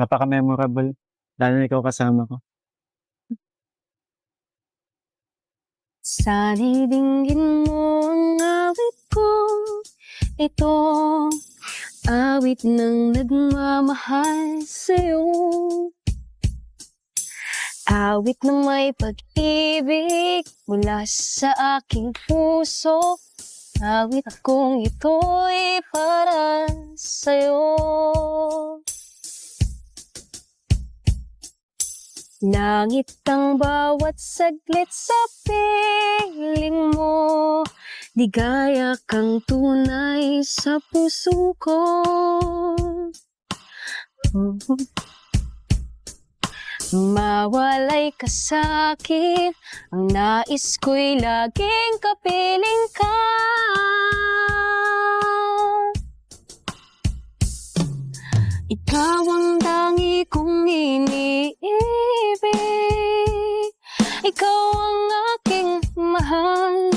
Napaka-memorable, lalo na ikaw kasama ko. Sana'y dinggin mo ang awit ko. Ito, awit ng nagmamahal sa'yo. Awit ng may pag-ibig mula sa aking puso. Awit kong ito'y para sa'yo. Langit ang bawat saglit sa piling mo. Ligaya kang tunay sa puso ko. Mawalay ka sa'kin, ang nais ko'y laging kapiling ka. Ikaw ang tangi kong iniibig. Ikaw ang aking mahal,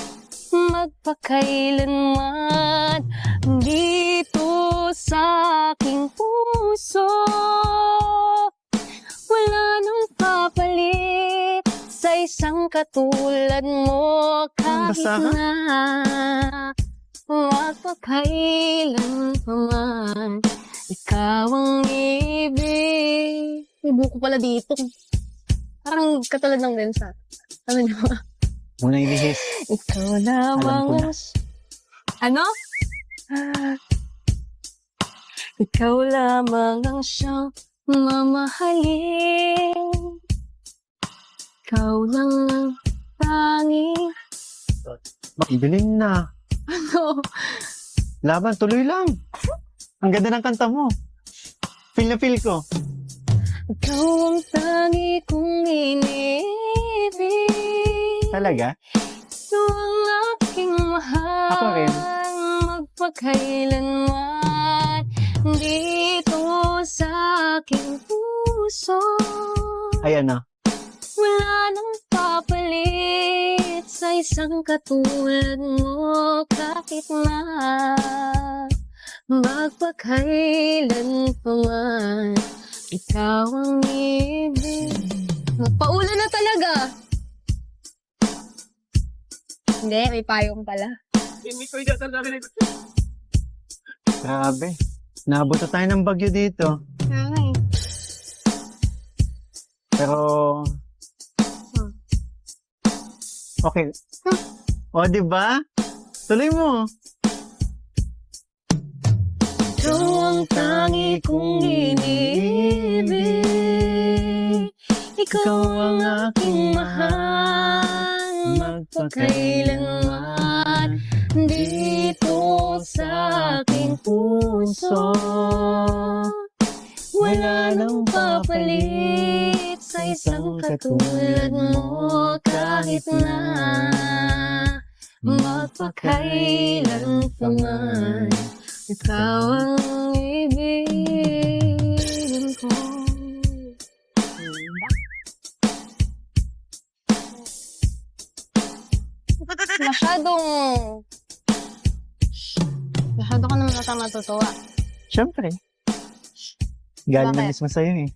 magpakailanman. Dito sa aking puso, wala nang papalit sa isang katulad mo. Kahit na magpakailan pa man, ikaw ang ibig. May buko pala dito. Parang katulad ng densa. Ano niyo? Muna ibihis. Ikaw lamang ang... Ano? Ikaw lamang ang siyang mamahalin. Ikaw lang ang tanging... Biling na. Ano? Laban, tuloy lang. Ang ganda ng kanta mo. Feel na feel ko. Ikaw ang tangi kong iniibig. Talaga? Ikaw ang aking mahal. Ako rin. Magpakailanman. Dito sa aking puso. Ayan na. Wala nang papalit sa isang katulad mo. Kahit na magpakailan pa man, ikaw ang ibig. Magpaulan na talaga. Hindi, may payong pala. Grabe. Naabot na tayo ng bagyo dito. Ay. Pero... Okay. O, diba? Tuloy mo. Ikaw ang tangi kong iniibig. Ikaw ang aking mahal. Magpakailanman. Dito sa aking puso. Wala nang papalit sa isang katulad mo. Kahit na magpakailan pa man, ikaw ang ibigin ko. Masyado ka naman ata matutuwa. Siyempre. Galing na Bakit? mismo sa'yo eh.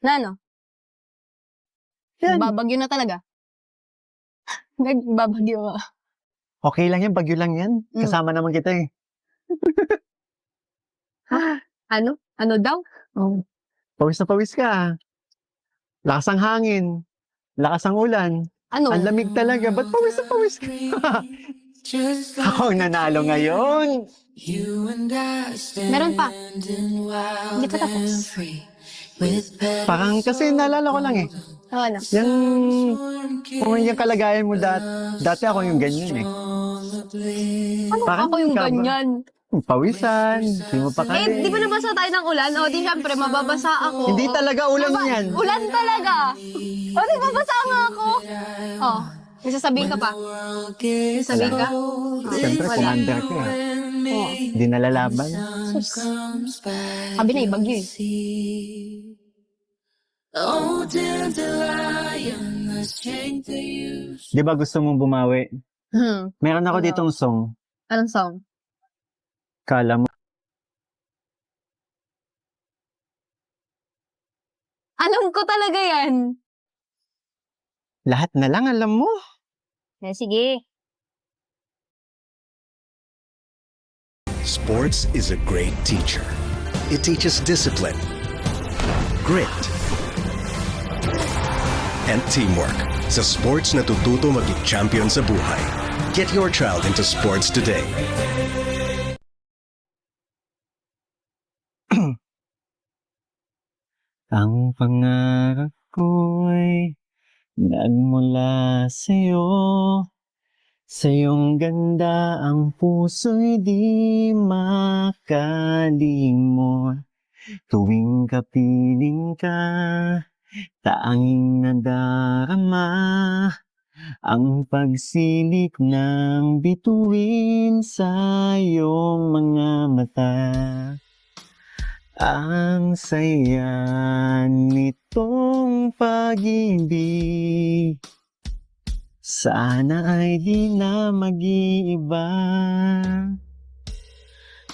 Na ano? Yan. Babagyo na talaga. Nagbabagyo ka. Okay lang yan, bagyo lang yan. Mm. Kasama naman kita eh. Ano? Ano daw? Oh. Pawis na pawis ka. Lakas ang hangin. Lakas ang ulan. Ano? Ang lamig talaga. Ba't pawis na pawis ka? Ako ang nanalo ngayon. Meron pa. Hindi pa tapos. Parang kasi naalala ko lang eh. Oh, ano? Kung yung kalagayan mo dati ako yung ganyan eh. Ano Parang ako yung ikaw ba? ganyan? Pawisan, di mo pa kaya. Eh, di ba nabasa tayo ng ulan? O, di syempre, mababasa ako. Hindi talaga ulan yan. Ulan talaga. O, di mabasa nga ako. Oh, may sasabihin ka pa. May sasabihin ka? Siyempre, Wala. commander ka eh. Oh. Hindi nalalaban. Sus. Sabi na, ibagyo eh. Di ba gusto mong bumawi? Meron ako Ano? ditong song. Anong song? Kala mo. Alam ko talaga yan. Lahat na lang alam mo. Sige. Sports is a great teacher. It teaches discipline, grit, and teamwork. Sa sports natututo maging champion sa buhay. Get your child into sports today. Ang pangarap ko'y nagmula sa'yo. Sa iyong ganda ang puso'y di makalimot. Tuwing kapiling ka, tanging nadarama ang pagsilik ng bituin sa iyong mga mata. Ang saya nitong pag-ibig, sana ay di na mag-iiba.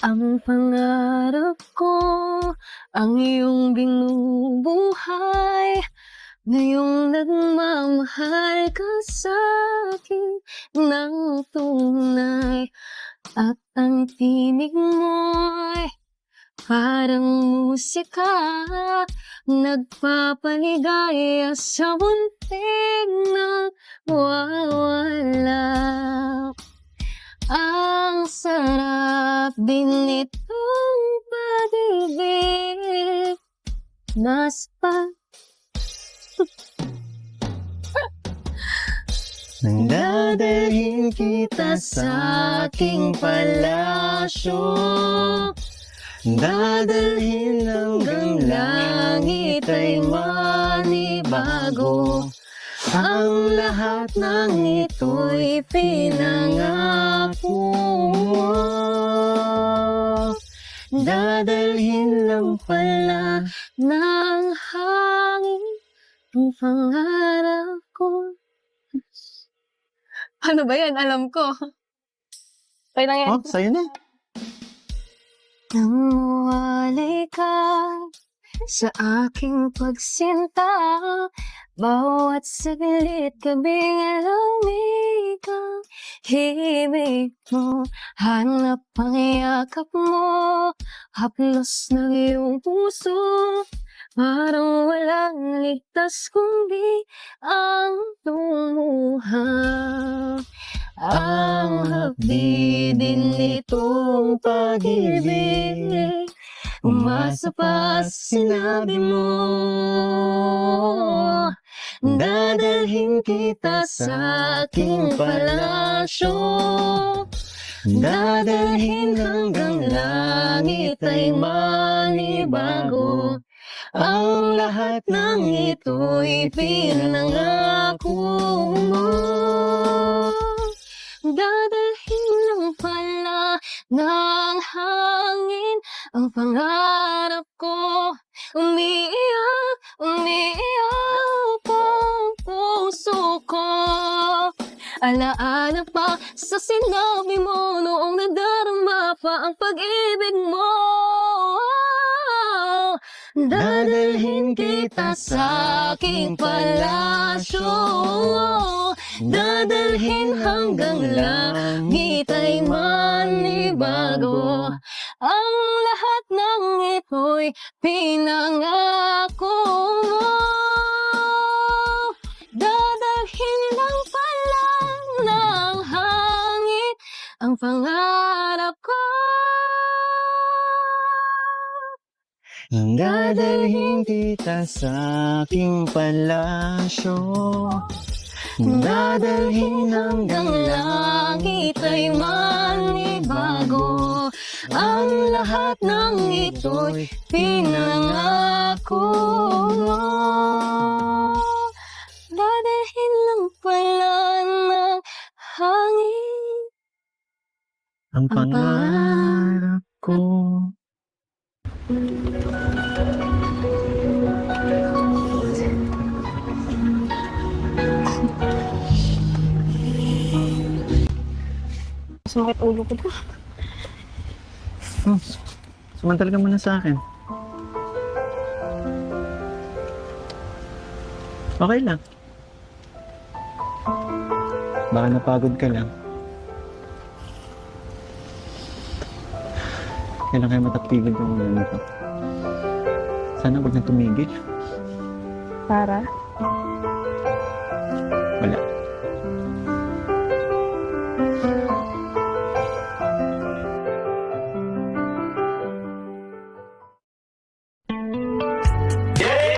Ang pangarap ko, ang iyong binubuhay. Ngayong nagmamahal ka sa akin ng tunay. At ang tinig mo'y parang musika, nagpapaligaya sa munting na wawala. Ang sarap din nitong pag-ibig, mas pa. Nandadalhin kita sa aking palasyo, dadalhin hanggang langit ay manibago. Ang lahat ng ito'y pinangako mo. Dadalhin lang pala ng hangin ang pangarap ko. Ano ba yan? Alam ko. Kaya na yan. Oh, sa'yo na. Nang walay ka sa aking pagsinta, bawat saglit kabingalang ikaw, himig mo, hanap ang yakap mo, haplos ng iyong puso, parang walang ligtas kundi ang tumuha. Ang hapdi din nitong pag-ibig, umasa pa sinabi mo. Dadalhin kita sa aking palasyo, dadalhin hanggang langit ay manibago. Ang lahat ng ito'y pinangako mo. Dadalhin lang pala ng hangin ang pangarap ko. Umiiyak, umiiyak ang puso ko. Alaala pa sa sinabi mo noong nadarama pa ang pag-ibig mo. Dadalhin kita sa aking palasyo, dadalhin hanggang langit ay manibago. Ang lahat ng ito'y pinangako mo. Dadalhin lang pala ng hangin ang pangarap ko. Dadalhin kita sa aking palasyo, dadalhin hanggang langit ay manibago. Ang lahat ng ito'y pinangako mo. Dadalhin lang pala ng hangin ang pangarap ko. Sumakit ulo ko po. Sumantal ka muna sa akin. Okay lang. Baka napagod ka lang. Kailan kayo matapigil ng ulan na to? Sana huwag na tumigil. Para?